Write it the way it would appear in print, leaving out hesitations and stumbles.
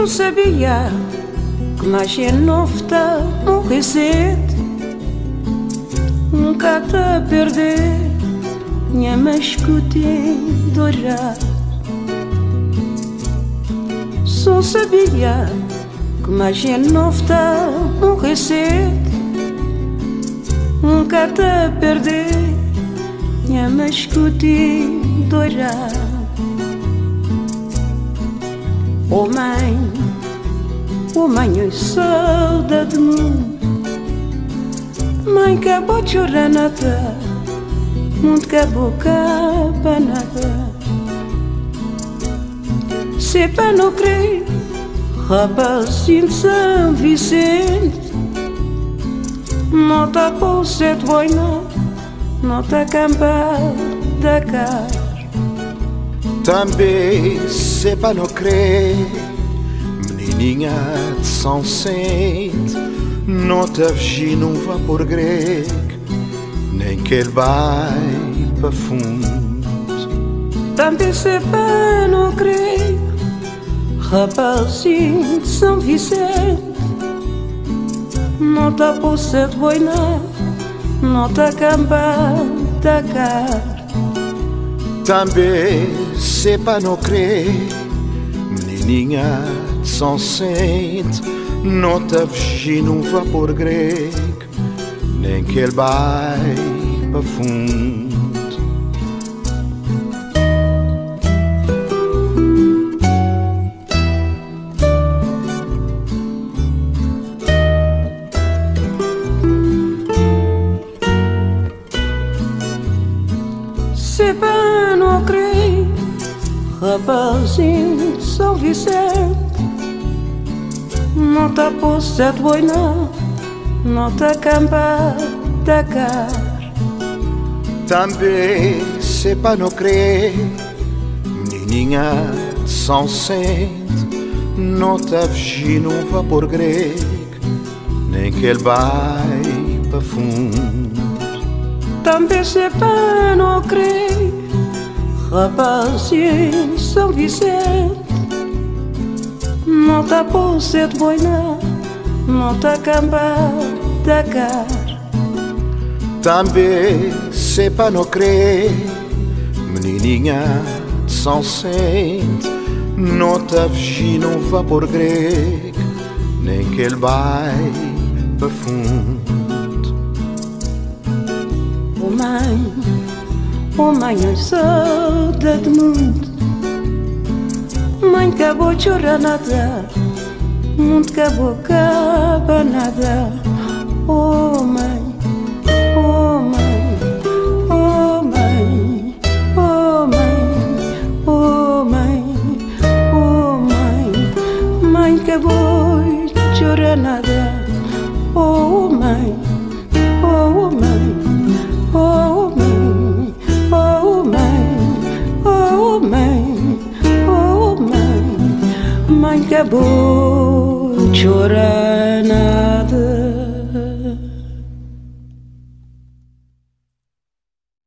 Não sabia que mais é novo tá morrer cedo. Nunca tá a perder minha mascotinha dourada. Só sabia que mais é novo tá morrer cedo. Nunca tá a perder minha mascotinha dourada. Oh mãe, oi, saudade mundo. Mãe, acabou de chorar nada, mundo acabou para nada. Se é para não crer, rapazinho de São Vicente, não tá por ser de boina, não tá acampar da cara. Também se para não crer, menininha de São Cente, não te avegi num vapor grego, nem que ele vai para fundo. Também se para não crer, rapazinho de São Vicente, não tá por ser de boina, não tá acampar da cara. Também se para não crer, menininha de São Cente, não te avegi num vapor grego, nem que ele vai para fundo. Se para não crer, rapazinho de São Vicente, não tá por ser de boina, não tá acampar da cara. Também se para não crer, menininha de São Cente, não te avegi num vapor grego, nem que ele vai para fundo. Também se para não crer, rapazinho de São Vicente, não tá por ser de boina, não tá acampar da cara. Também se para não crer, menininha de São Cente, não te avegi num vapor grego, nem que ele vai para fundo. Oh mãe, oi, saudade mundo. Mãe, acabou de chorar nada, mundo acabou para nada. Oh mãe, oh mãe, oh mãe, oh mãe, oh mãe, oh mãe. Mãe, acabou de chorar nada. Oh mãe, oh mãe, oh mãe, oh mãe, oh mãe, oh mãe. Mãe, acabou de chorar.